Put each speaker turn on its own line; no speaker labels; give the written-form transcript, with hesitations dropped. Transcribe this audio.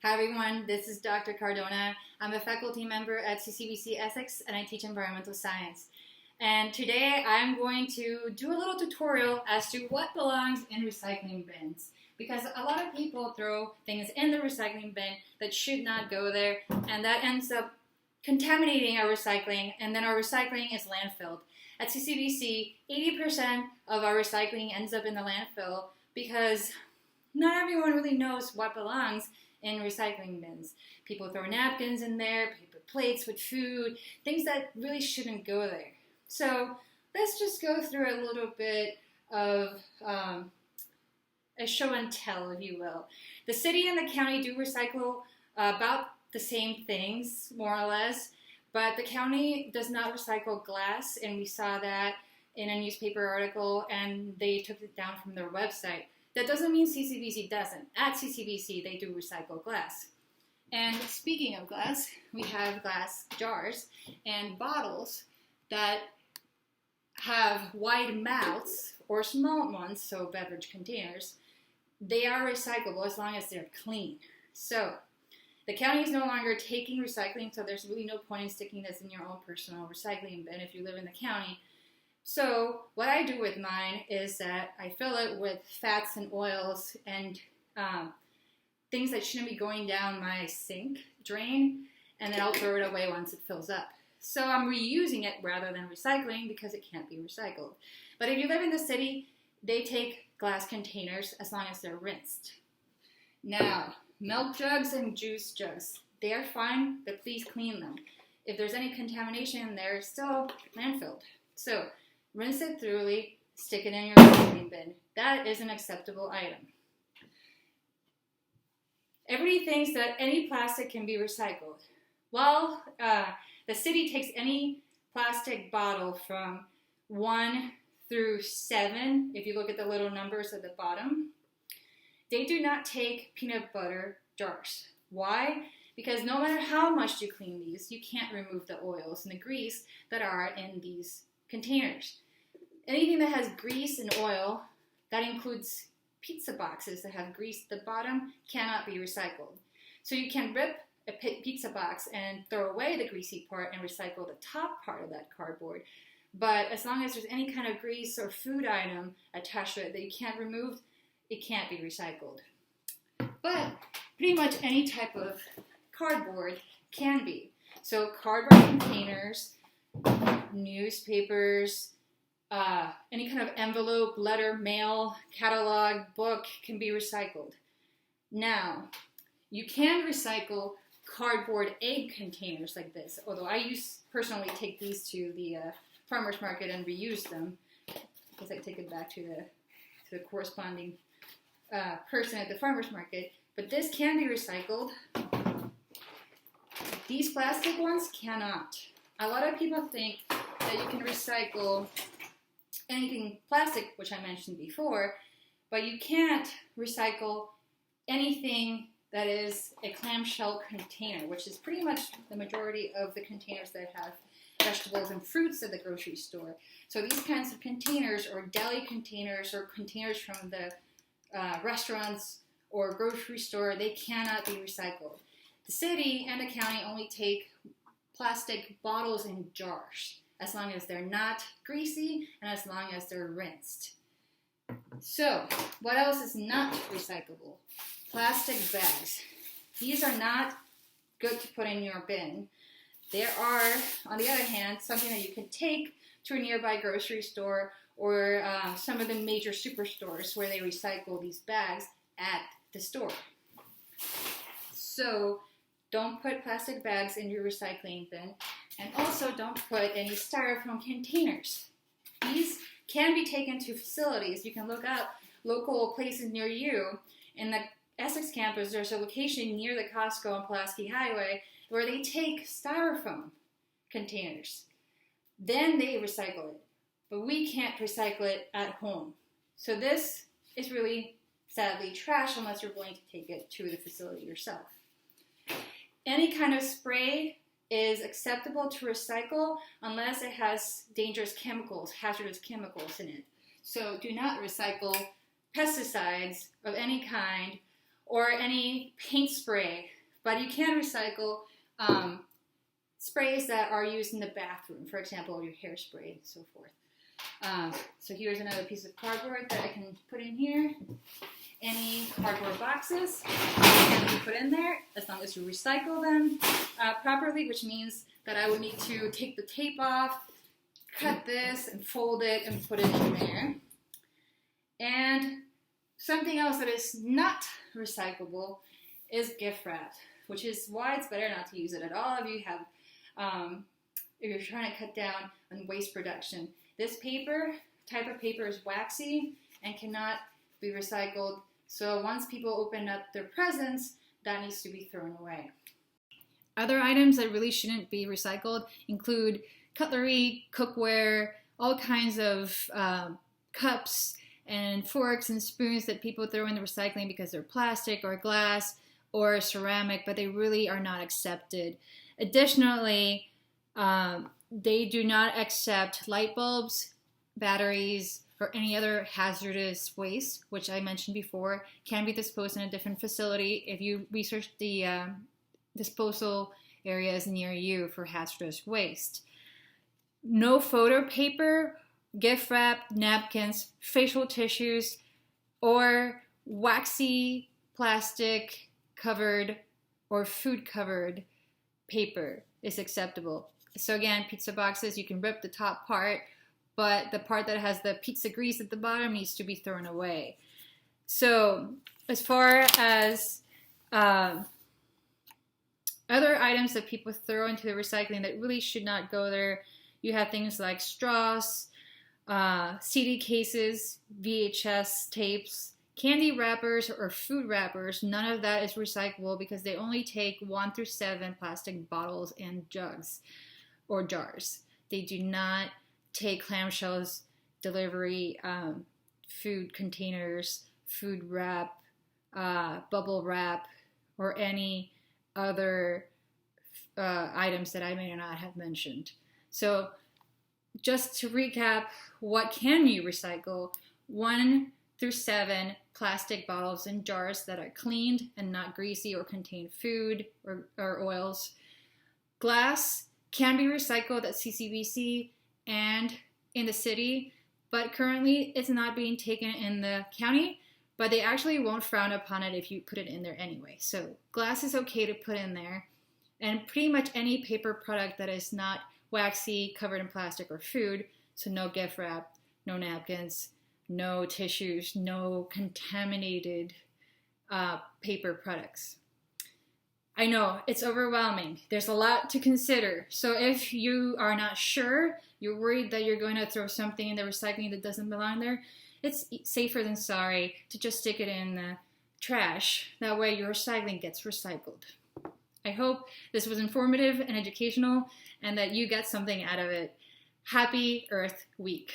Hi everyone, this is Dr. Cardona. I'm a faculty member at CCBC Essex and I teach environmental science. And today I'm going to do a little tutorial as to what belongs in recycling bins. Because a lot of people throw things in the recycling bin that should not go there, and that ends up contaminating our recycling, and then our recycling is landfilled. At CCBC, 80% of our recycling ends up in the landfill because not everyone really knows what belongs in recycling bins. People throw napkins in there, paper plates with food, things that really shouldn't go there. So let's just go through a little bit of a show and tell, if you will. The city and the county do recycle about the same things, more or less, but the county does not recycle glass, and we saw that in a newspaper article, and they took it down from their website. That doesn't mean CCBC doesn't. At CCBC, they do recycle glass. And speaking of glass, we have glass jars and bottles that have wide mouths or small ones, so beverage containers. They are recyclable as long as they're clean. So the county is no longer taking recycling, so there's really no point in sticking this in your own personal recycling bin if you live in the county. So what I do with mine is that I fill it with fats and oils and things that shouldn't be going down my sink drain, and then I'll throw it away once it fills up. So I'm reusing it rather than recycling because it can't be recycled. But if you live in the city, they take glass containers as long as they're rinsed. Now, milk jugs and juice jugs, they are fine, but please clean them. If there's any contamination, they're still landfilled. So rinse it thoroughly, stick it in your recycling bin. That is an acceptable item. Everybody thinks that any plastic can be recycled. Well, the city takes any plastic bottle from 1 through 7, if you look at the little numbers at the bottom. They do not take peanut butter jars. Why? Because no matter how much you clean these, you can't remove the oils and the grease that are in these containers. Anything that has grease and oil, that includes pizza boxes that have grease at the bottom, cannot be recycled. So you can rip a pizza box and throw away the greasy part and recycle the top part of that cardboard. But as long as there's any kind of grease or food item attached to it that you can't remove, it can't be recycled. But pretty much any type of cardboard can be. So cardboard containers, newspapers, any kind of envelope, letter, mail, catalog, book can be recycled. Now, you can recycle cardboard egg containers like this, although I personally take these to the farmer's market and reuse them because I take it back to the corresponding person at the farmer's market. But this can be recycled. These plastic ones cannot. A lot of people think that you can recycle anything plastic, which I mentioned before, but you can't recycle anything that is a clamshell container, which is pretty much the majority of the containers that have vegetables and fruits at the grocery store. So these kinds of containers, or deli containers, or containers from the restaurants or grocery store, they cannot be recycled. The city and the county only take plastic bottles and jars, as long as they're not greasy and as long as they're rinsed. So, what else is not recyclable? Plastic bags. These are not good to put in your bin. There are, on the other hand, something that you can take to a nearby grocery store or some of the major superstores where they recycle these bags at the store. So, don't put plastic bags in your recycling bin, and also don't put any styrofoam containers. These can be taken to facilities. You can look up local places near you. In the Essex campus, there's a location near the Costco on Pulaski Highway where they take styrofoam containers. Then they recycle it. But we can't recycle it at home. So this is really, sadly, trash unless you're willing to take it to the facility yourself. Any kind of spray is acceptable to recycle unless it has dangerous chemicals, hazardous chemicals in it. So do not recycle pesticides of any kind or any paint spray, but you can recycle sprays that are used in the bathroom, for example, your hairspray and so forth. So here's another piece of cardboard that I can put in here. Any cardboard boxes can be put in there as long as you recycle them properly, which means that I would need to take the tape off, cut this, and fold it and put it in there. And something else that is not recyclable is gift wrap, which is why it's better not to use it at all if you have, if you're trying to cut down on waste production. This type of paper is waxy and cannot be recycled. So once people open up their presents, that needs to be thrown away. Other items that really shouldn't be recycled include cutlery, cookware, all kinds of cups and forks and spoons that people throw in the recycling because they're plastic or glass or ceramic, but they really are not accepted. Additionally, they do not accept light bulbs, batteries, or any other hazardous waste, which I mentioned before, can be disposed in a different facility if you research the disposal areas near you for hazardous waste. No photo paper, gift wrap, napkins, facial tissues, or waxy plastic covered or food covered paper is acceptable. So again, pizza boxes, you can rip the top part, but the part that has the pizza grease at the bottom needs to be thrown away. So as far as other items that people throw into the recycling that really should not go there, you have things like straws, CD cases, VHS tapes, candy wrappers, or food wrappers. None of that is recyclable because they only take 1 through 7 plastic bottles and jugs or jars. They do not take clamshells, delivery, food containers, food wrap, bubble wrap, or any other items that I may not have mentioned. So just to recap, what can you recycle? 1 through 7 plastic bottles and jars that are cleaned and not greasy or contain food or oils. Glass can be recycled at CCBC and in the city, but currently it's not being taken in the county, but they actually won't frown upon it if you put it in there anyway. So glass is okay to put in there, and pretty much any paper product that is not waxy, covered in plastic or food, so no gift wrap, no napkins, no tissues, no contaminated paper products. I know, it's overwhelming. There's a lot to consider. So if you are not sure, you're worried that you're going to throw something in the recycling that doesn't belong there, it's safer than sorry to just stick it in the trash. That way your recycling gets recycled. I hope this was informative and educational and that you get something out of it. Happy Earth Week.